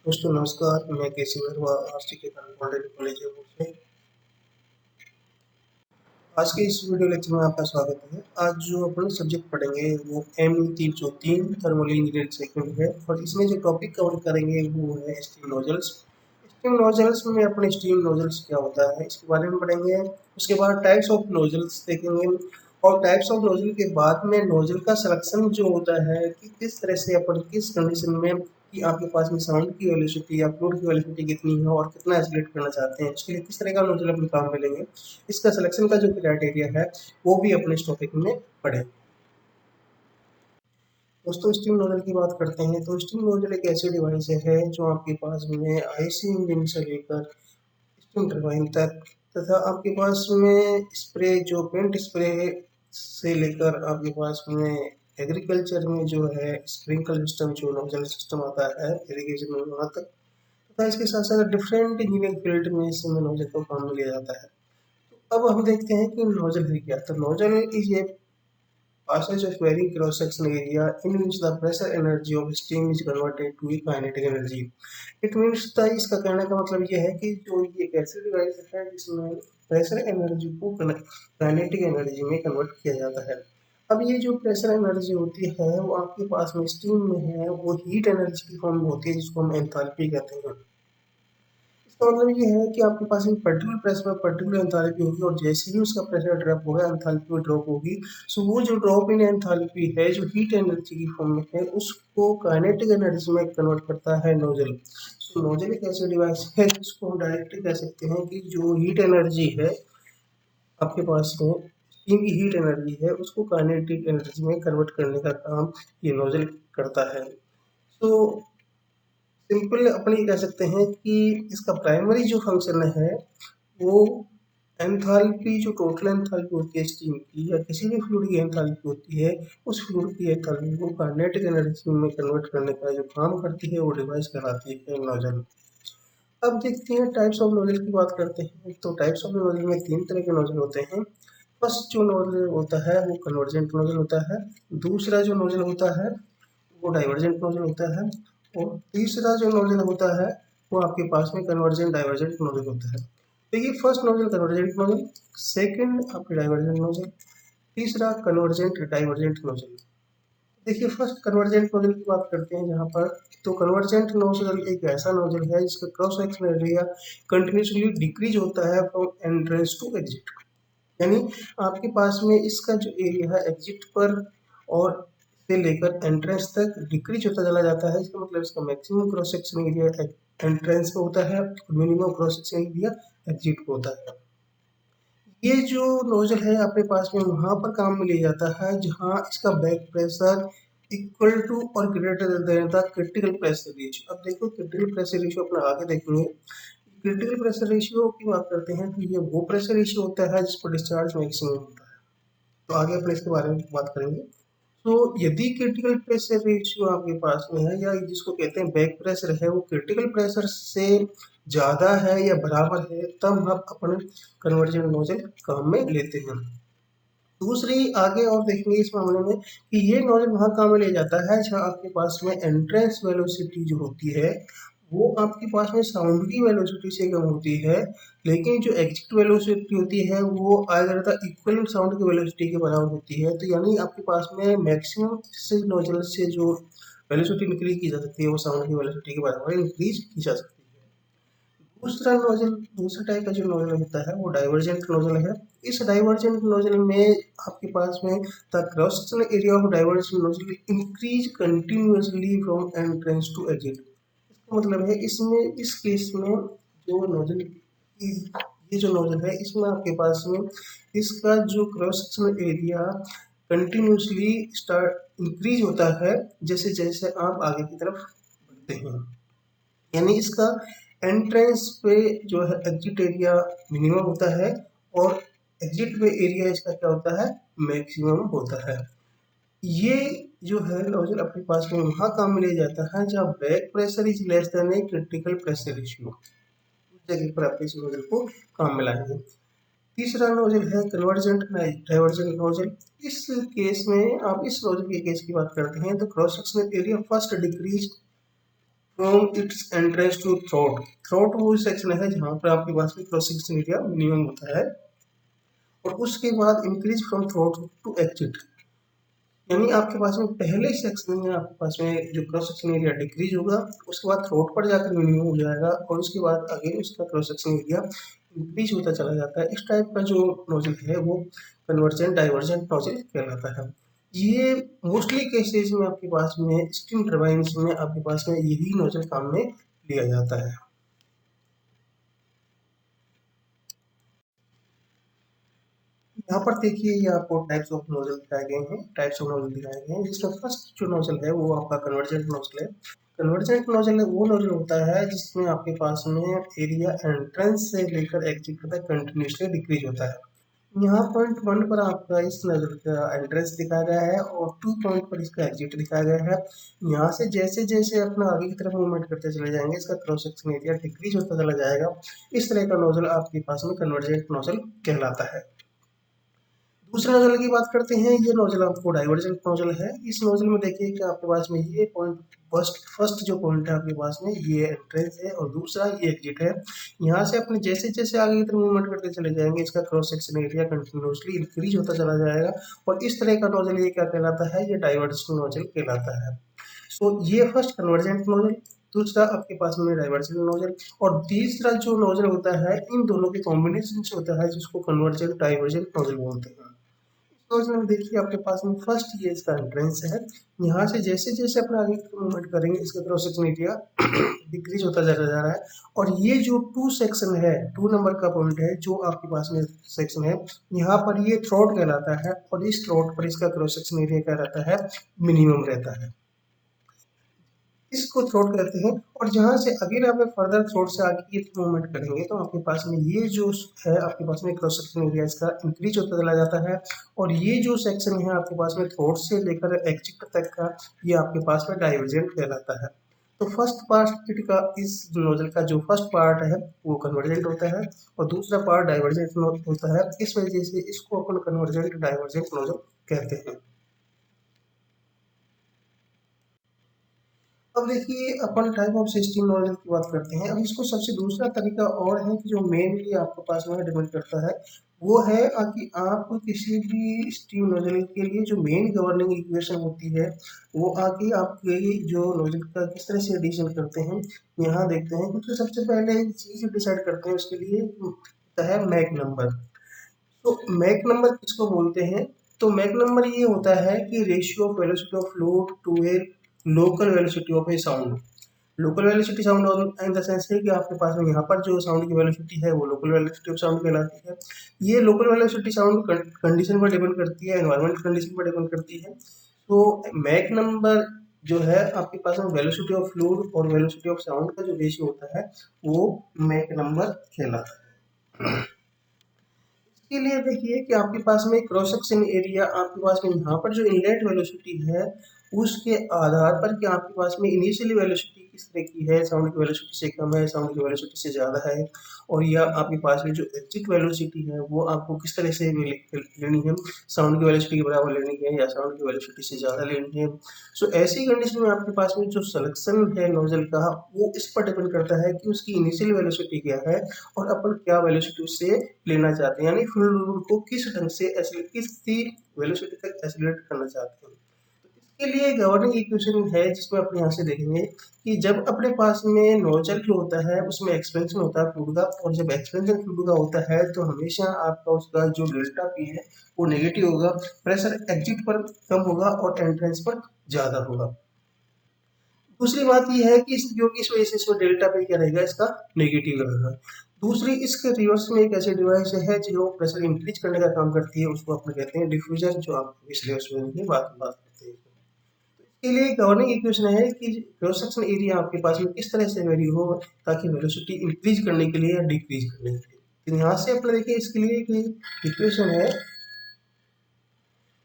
दोस्तों नमस्कार, मैं केसी वर्मा आरसी के मॉडर्न कॉलेज से। आज के इस वीडियो लेक्चर में आपका स्वागत है। आज जो अपन सब्जेक्ट पढ़ेंगे वो M303 थर्मल इंजीनियरिंग सेकंड है और इसमें जो टॉपिक कवर करेंगे वो है स्टीम नोजल्स। स्टीम नोजल्स में अपने स्टीम नोजल्स क्या होता है इसके बारे में पढ़ेंगे। उसके बाद टाइप्स ऑफ नोजल्स देखेंगे और टाइप्स ऑफ नोजल के बाद में नोजल का सिलेक्शन जो होता है कि किस तरह से अपन किस कंडीशन में कि आपके पास में साउंड की वेलोसिटी या फ्लूइड की वेलोसिटी कितनी है और कितना एस्केलेट करना चाहते हैं, उसके लिए किस तरह का नोजल अपने काम में लेंगे। इसका सिलेक्शन का जो क्राइटेरिया है वो भी अपने इस टॉपिक में पढ़े। दोस्तों स्टीम नोजल की बात करते हैं तो स्टीम नोजल एक ऐसी डिवाइस है जो आपके पास में आईसी इंजन से लेकर स्टीम टरबाइन तक तथा आपके पास में स्प्रे जो पेंट स्प्रे से लेकर आपके पास में एग्रीकल्चर में जो है स्प्रिंकल सिस्टम जो नोजल सिस्टम आता है इरिगेशन में वहाँ तक तथा इसके साथ साथ डिफरेंट इंजीनियरिंग फील्ड में इसमें नोजल को काम में लिया जाता है। तो अब हम देखते हैं कि नोजल है क्या। तो nozzle is a passage of varying cross-section area in which the pressure energy of steam is converted to a kinetic energy. It means इसका कहने का मतलब ये है कि जो ये एक ऐसी डिवाइस है जिसमें प्रेशर एनर्जी को काइनेटिक एनर्जी में कन्वर्ट किया जाता है। अब ये जो प्रेशर एनर्जी होती है वो आपके पास में स्टीम में है, वो हीट एनर्जी की फॉर्म में होती है जिसको हम एंथैल्पी कहते हैं। इसका मतलब ये है कि आपके पास एक पर्टिकुलर प्रेशर पर पर्टिकुलर एंथैल्पी होगी और जैसे ही उसका प्रेशर ड्रॉप होगा एंथैल्पी ड्रॉप होगी। सो वो जो ड्रॉप इन एंथैल्पी है जो हीट एनर्जी की फॉर्म में है उसको काइनेटिक एनर्जी में कन्वर्ट करता है नोजल। सो नोजल एक ऐसी डिवाइस है जिसको हम डायरेक्टली कह सकते हैं कि जो हीट एनर्जी है आपके पास में स्टीम की हीट एनर्जी है उसको काइनेटिक एनर्जी में कन्वर्ट करने का काम ये नोजल करता है। तो सिंपल अपन ये कह सकते हैं कि इसका प्राइमरी जो फंक्शन है वो एंथैल्पी जो टोटल एंथैल्पी होती है स्टीम की या किसी भी फ्लूइड की एंथैल्पी होती है उस फ्लूइड की एंथैल्पी को काइनेटिक एनर्जी में कन्वर्ट करने का जो काम करती है वो डिवाइस कहलाती है नोजल। अब देखते हैं टाइप्स ऑफ नोजल की बात करते हैं। तो टाइप्स ऑफ नोजल में तीन तरह के नोजल होते हैं। फर्स्ट जो नोजल होता है वो कन्वर्जेंट नोजल होता है। दूसरा जो नोजल होता है वो डाइवर्जेंट नोजल होता है और तीसरा जो नोजल होता है वो आपके पास में कन्वर्जेंट डाइवर्जेंट नोजल होता है। तो ये first nozzle convergent nozzle, second आपके डाइवर्जेंट नोजल, तीसरा कन्वर्जेंट डाइवर्जेंट नोजल। देखिए फर्स्ट कन्वर्जेंट नोजल की बात करते हैं जहाँ पर। तो कन्वर्जेंट नोजल एक ऐसा नोजल है जिसका cross section area continuously decrease होता है फ्रॉम एंट्रेंस टू एग्जिट। यानी आपके पास में इसका जो एरिया है एग्जिट पर और से लेकर एंट्रेंस तक डिक्रीज होता चला जाता है। इसका मतलब इसका maximum cross section area entrance पे होता है और minimum cross section area exit पे होता है। ये जो नोजल है अपने पास में वहां पर काम में लिया जाता है जहां इसका बैक प्रेशर इक्वल टू और greater than the critical pressure ratio. अब देखो क्रिटिकल प्रेशर रेशियो अपना आगे देखेंगे। क्रिटिकल प्रेशर रेशियो की बात करते हैं तो ये वो प्रेशर रेशियो होता है जिस पर डिस्चार्ज मैक्सिमम होता है। तो आगे अपने इसके बारे में बात करेंगे। तो यदि क्रिटिकल प्रेशर रेशियो आपके पास में है या जिसको कहते हैं बैक प्रेशर है वो क्रिटिकल प्रेशर से ज़्यादा है या बराबर है तब हम अपने कन्वर्जन नोजल काम में लेते हैं। दूसरी आगे और देखेंगे इस मामले में कि ये नोजल वहाँ काम में लिया जाता है जहाँ आपके पास में एंट्रेंस वेलोसिटी जो होती है वो आपके पास में साउंड की वेलोसिटी से कम होती है, लेकिन जो एग्जिट वेलोसिटी होती है वो आधा इक्वल साउंड की वेलोसिटी के बराबर होती है। तो यानी आपके पास में मैक्सिमम से नोजल से जो वेलोसिटी इंक्रीज की जा सकती है वो साउंड की वेलोसिटी के बराबर इंक्रीज की जा सकती है। दूसरा टाइप का जो नोजल होता है वो डाइवर्जेंट नोजल है। इस डाइवर्जेंट नोजल में आपके पास में the cross sectional area of divergent nozzle increase continuously from entrance to exit. इसका मतलब है इसमें इस केस में जो नोजल ये जो नोजल है इसमें आपके पास में इसका जो cross sectional area continuously start increase होता है जैसे जैसे आप आगे की तरफ बढ़ते हैं। यानी इसका एंट्रेंस पे जो है एग्जिट एरिया मिनिमम होता है और एग्जिट पे एरिया इसका क्या होता है मैक्सिमम होता है। ये जो है नोजल अपने पास में वहाँ काम में लिया जाता है जहाँ back pressure is less than a critical pressure ratio. उस जगह पर आप इस नोजल को काम में लाएंगे। तीसरा नोजल है कन्वर्जेंट डाइवर्जेंट नोजल। इस केस में आप इस नोजल के केस की बात करते हैं तो cross sectional area first decrease from its entrance to throat. Throat वो सेक्शन है जहाँ पर आपके पास में क्रॉस सेक्शन एरिया मिनिमम होता है, और उसके बाद increase from throat to exit, यानी आपके पास में पहले सेक्शन में आपके पास में जो क्रॉस सेक्शन एरिया डिक्रीज होगा, उसके बाद थ्रोट पर जाकर मिनिमम हो जाएगा, और उसके बाद अगेन उसका क्रॉस सेक्शन एरिया इंक्रीज होता चला जाता है। इस टाइप का जो नोजल है वो कन्वर्जेंट डाइवर्जेंट नोजल कहलाता है। ये मोस्टली केसेस में आपके पास में स्टीम टरबाइन्स में आपके पास में यही नोजल काम में लिया जाता है। यहाँ पर देखिए ये आपको टाइप्स ऑफ नोजल दिखाए गए हैं, टाइप्स ऑफ नोजल दिखाए गए हैं, जिसमें फर्स्ट जो नोजल है वो आपका कन्वर्जेंट नोजल है। कन्वर्जेंट नोजल वो नोजल होता है जिसमें आपके पास में एरिया एंट्रेंस से लेकर एग्जिट तक कंटिन्यूसली डिक्रीज होता है। यहाँ पॉइंट वन पर आपका इस नोजल का एंट्रेंस दिखाया गया है और टू पॉइंट पर इसका एग्जिट दिखाया गया है। यहाँ से जैसे जैसे अपना आगे की तरफ मूवमेंट करते चले जाएंगे, इसका क्रॉस सेक्शन एरिया डिक्रीज होता चला जाएगा। इस तरह का नोजल आपके पास में कन्वर्जेंट नोजल कहलाता है। दूसरे नोजल की बात करते हैं, ये नोजल आपको डाइवर्जेंट नोजल है। इस नोजल में देखिए कि आपके पास में ये पॉइंट फर्स्ट फर्स्ट जो पॉइंट है आपके पास में ये एंट्रेंस है और दूसरा ये एग्जिट है। यहाँ से अपने जैसे जैसे आगे की तरफ मूवमेंट करते चले जाएंगे, इसका cross section area continuously increase होता चला जाएगा, और इस तरह का नोजल ये क्या कहलाता है, ये डाइवर्जेंट नोजल कहलाता है। सो ये फर्स्ट कन्वर्जेंट नोजल, दूसरा आपके पास में डाइवर्जेंट नोजल, और तीसरा जो नोजल होता है इन दोनों के कॉम्बिनेशन से होता है, जिसको कन्वर्जेंट डाइवर्जेंट नोजल बोलते हैं। तो इसमें देखिए आपके पास में फर्स्ट ये इसका एंट्रेंस है। यहाँ से जैसे जैसे अपना आगे मूवमेंट करेंगे, इसका क्रॉस सेक्शन एरिया डिक्रीज होता चला जा रहा है, और ये जो टू सेक्शन है, टू नंबर का पॉइंट है जो आपके पास में सेक्शन है, यहाँ पर ये थ्रोट कहलाता है, और इस थ्रोट पर इसका क्रॉस सेक्शन एरिया क्या रहता है, मिनिमम रहता है, इसको थ्रोट कहते हैं। और जहाँ से अगर आप फर्दर थ्रोट से आगे की मूवमेंट करेंगे, तो आपके पास में ये जो है आपके पास में क्रॉस सेक्शन एरिया इसका इंक्रीज होता चला जाता है, और ये जो सेक्शन है आपके पास में थ्रोट से लेकर एग्जिट तक का, ये आपके पास में डाइवर्जेंट कहलाता है। तो फर्स्ट पार्ट का इस नोजल का जो फर्स्ट पार्ट है वो कन्वर्जेंट होता है, और दूसरा पार्ट डाइवर्जेंट होता है। इस वजह से इसको अपन कन्वर्जेंट डाइवर्जेंट नोजल कहते हैं। अब देखिए अपन टाइप ऑफ सिस्टम नॉलेज की बात करते हैं। अब इसको सबसे दूसरा तरीका और है कि जो मेनली आपके पास में डिपेंड करता है, वो है कि आप किसी भी स्टीम नोजल के लिए जो मेन गवर्निंग इक्वेशन होती है, वो आके आपके जो नोजल का किस तरह से एडिशन करते हैं, यहाँ देखते हैं। तो सबसे पहले एक चीज डिसाइड करते हैं, उसके लिए होता है मैक नंबर। तो मैक नंबर किसको बोलते हैं, तो मैक नंबर ये होता है कि ratio of velocity of fluid to a local velocity of a sound. Local velocity sound in the sense है कि आपके पास में यहाँ पर जो साउंड की वेलोसिटी है वो लोकल वेलोसिटी ऑफ साउंड कहलाती है। ये लोकल वेलोसिटी साउंड कंडीशन पर डिपेंड करती है, एनवायरमेंट कंडीशन पर डिपेंड करती है। तो मैक नंबर जो है आपके पास में वेलोसिटी ऑफ फ्लूइड और वेलोसिटी ऑफ साउंड का जो रेशियो होता है वो मैक नंबर कहलाता है। इसके लिए देखिए कि आपके पास में क्रॉस सेक्शन एरिया, आपके पास में यहाँ पर जो इनलेट वेलोसिटी है उसके आधार पर कि आपके पास में इनिशियली वेलोसिटी किस तरह की है, साउंड की वेलोसिटी से कम है, साउंड की वेलोसिटी से ज़्यादा है, और या आपके पास में जो एग्जिट वेलोसिटी है वो आपको किस तरह से लेनी है, साउंड की वेलोसिटी के बराबर लेनी है या साउंड की वेलोसिटी से ज़्यादा लेनी है। सो ऐसी कंडीशन में आपके पास में जो सिलेक्शन है नोजल का, वो इस पर डिपेंड करता है कि उसकी इनिशियल वेलोसिटी क्या है और अपन क्या वेलोसिटी उससे लेना चाहते हैं, यानी फ्लूइड को किस ढंग से किस वेलोसिटी तक एक्सेलरेट करना चाहते हैं। इसके लिए गवर्निंग इक्वेशन है जिसमें अपने यहाँ से देखेंगे कि जब अपने पास में नोजल जो होता है उसमें एक्सपेंशन होता है फ्लूइड का, और जब एक्सपेंशन फ्लूइड का होता है तो हमेशा आपका उसका जो डेल्टा पी है वो नेगेटिव होगा, प्रेशर एग्जिट पर कम होगा और एंट्रेंस पर ज़्यादा होगा। दूसरी बात ये है कि जो कि इस वजह से इसमें डेल्टा पे क्या रहेगा, इसका नेगेटिव रहेगा। दूसरी इसके रिवर्स में एक ऐसी डिवाइस है जो प्रेशर इंक्रीज करने का काम करती है, उसको अपन कहते हैं डिफ्यूजर, जो आप इसलिए उसमें की बात करते हैं। इसके लिए गवर्निंग इक्वेशन है कि क्रॉस सेक्शन एरिया आपके पास में किस तरह से वेरी हो, ताकि वेलोसिटी इंक्रीज करने के लिए या डिक्रीज करने के लिए। तो यहाँ से अपने देखिए इसके लिए एक इक्वेशन है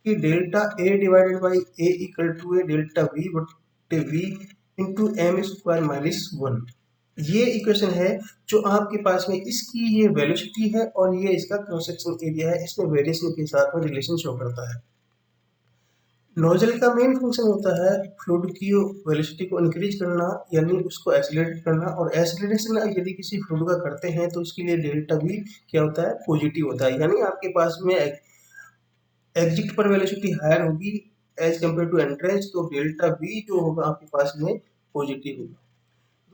कि delta A divided by A equal to A delta V बटे V into M square minus one. ये इक्वेशन है जो आपके पास में इसकी ये वेलोसिटी है और ये इसका क्रॉस सेक्शन एरिया है, इसमें वेरिएशन के साथ में रिलेशन शो करता है। नोजल का मेन फंक्शन होता है फ्लूइड की वेलोसिटी को इंक्रीज करना, यानी उसको एक्सीलरेट करना। और एक्सीलरेशन यदि किसी फ्लूइड का करते हैं तो उसके लिए डेल्टा भी क्या होता है, पॉजिटिव होता है। यानी आपके पास में एग्जिट पर वेलोसिटी हायर होगी एज कम्पेयर टू एंट्रेंस, तो डेल्टा वी जो होगा आपके पास में पॉजिटिव होगा।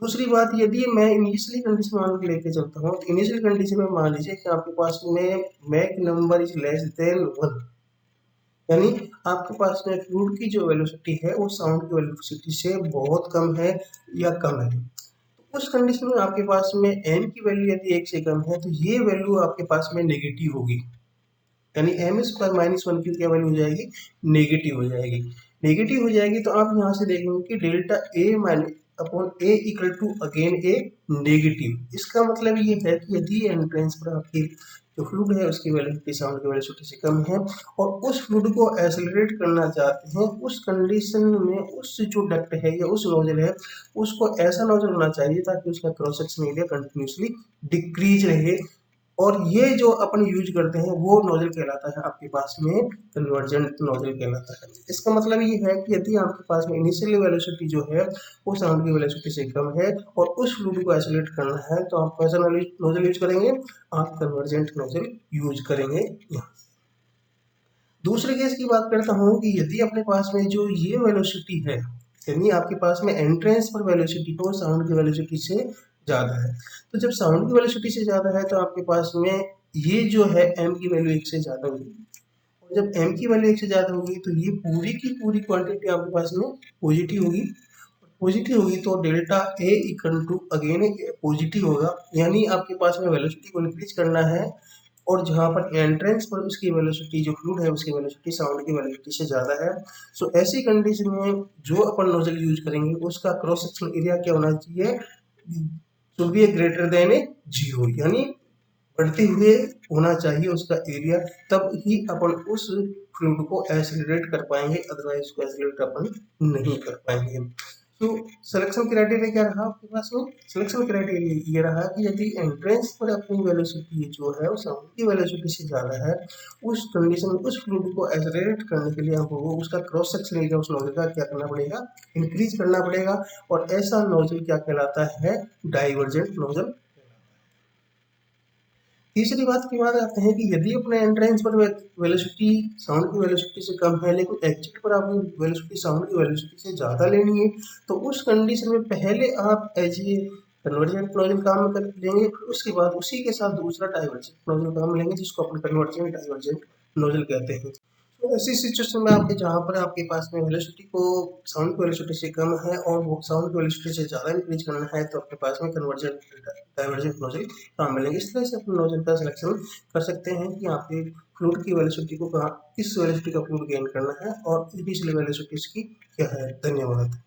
दूसरी बात, यदि मैं इनिशियली कंडीशन मान के लेके चलता हूँ तो इनिशियल कंडीशन में मान लीजिए कि आपके पास में Mach number is less than 1, यानी आपके पास में फ्लूइड की जो वेलोसिटी है वो साउंड की वेलोसिटी से बहुत कम है या कम है। तो उस कंडीशन में आपके पास में एम की वैल्यू यदि 1 से कम है तो ये वैल्यू आपके पास में नेगेटिव होगी, यानी एम स्क्वायर माइनस 1 की क्या वैल्यू हो जाएगी, नेगेटिव हो जाएगी। नेगेटिव हो जाएगी तो आप यहाँ से देखेंगे कि delta a minus upon a equal to again a negative. इसका मतलब ये है कि यदि एंट्रेंस पर आपकी जो फ्लूइड है उसकी वेलोसिटी साउंड की वेलोसिटी से कम है और उस फ्लूइड को एक्सेलरेट करना चाहते हैं, उस कंडीशन में उस जो डक्ट है या उस नोजल है उसको ऐसा नोजल होना चाहिए ताकि उसका cross section area continuously decrease रहे। और ये जो अपन यूज करते हैं वो नोजल कहलाता है आपके पास में कन्वर्जेंट नोजल कहलाता है। इसका मतलब ये है कि यदि आपके पास में इनिशियल वेलोसिटी जो है वो साउंड की वेलोसिटी से कम है और उस फ्लूइड को आइसोलेट करना है तो आप कैसा नोजल यूज करेंगे, आप कन्वर्जेंट नोजल यूज करेंगे यहाँ। दूसरे केस की बात करता हूँ कि यदि अपने पास में जो ये वेलोसिटी है, यानी आपके पास में एंट्रेंस पर वेलोसिटी हो साउंड की वेलोसिटी से ज़्यादा है, तो जब साउंड की वेलोसिटी से ज़्यादा है तो आपके पास में ये जो है एम की वैल्यू 1 से ज़्यादा होगी। और जब एम की वैल्यू 1 से ज़्यादा होगी तो ये पूरी की पूरी क्वांटिटी आपके पास में पॉजिटिव होगी। पॉजिटिव होगी तो delta a equal to again positive होगा, यानी आपके पास में वेलोसिटी को इंक्रीज करना है और जहाँ पर एंट्रेंस पर उसकी वेलोसिटी जो फ्लूइड है उसकी वेलोसिटी साउंड की वेलोसिटी से ज़्यादा है। सो ऐसी कंडीशन में जो अपन नोजल यूज करेंगे उसका क्रॉस सेक्शनल एरिया क्या होना चाहिए, should be greater than A zero, यानी बढ़ते हुए होना चाहिए उसका एरिया, तब ही अपन उस फ्लूइड को एक्सीलरेट कर पाएंगे, अदरवाइज उसको एक्सीलरेट अपन नहीं कर पाएंगे। तो सिलेक्शन क्राइटेरिया क्या रहा आपके पास में, सिलेक्शन क्राइटेरिया ये रहा कि यदि एंट्रेंस पर अपनी वेलोसिटी जो है वो साउंड की वेलोसिटी से ज़्यादा है, उस कंडीशन में उस फ्लूइड को एक्सेलरेट करने के लिए आपको उसका क्रॉस सेक्शन एरिया उस नोजल का क्या करना पड़ेगा, इंक्रीज करना पड़ेगा। और ऐसा नोजल क्या कहलाता है, डाइवर्जेंट नोजल। तीसरी बात की बात आते हैं कि यदि अपने एंट्रेंस पर वेलोसिटी साउंड की वेलोसिटी से कम है लेकिन एग्जिट पर आपको वेलोसिटी साउंड की वेलोसिटी से ज़्यादा लेनी है, तो उस कंडीशन में पहले आप एज ए कन्वर्जेंट नोजल काम कर लेंगे, फिर उसके बाद उसी के साथ दूसरा डाइवर्जेंट नोजल काम लेंगे जिसको अपन कन्वर्जेंट डाइवर्जेंट नोजल कहते हैं। तो ऐसी सिचुएशन में आपके जहाँ पर आपके पास में वेलोसिटी को साउंड की वेलोसिटी से कम है और वो साउंड की वेलोसिटी से ज़्यादा इंक्रीज करना है तो आपके पास में कन्वर्जेंट डाइवर्जेंट नोजल काम मिलेंगे। इस तरह से अपने नोजल का सिलेक्शन कर सकते हैं कि आपके फ्लूइड की वेलोसिटी को कहाँ किस वेलोसिटी का फ्लूइड गेन करना है और इनिशियल वेलोसिटी इसकी क्या है। धन्यवाद।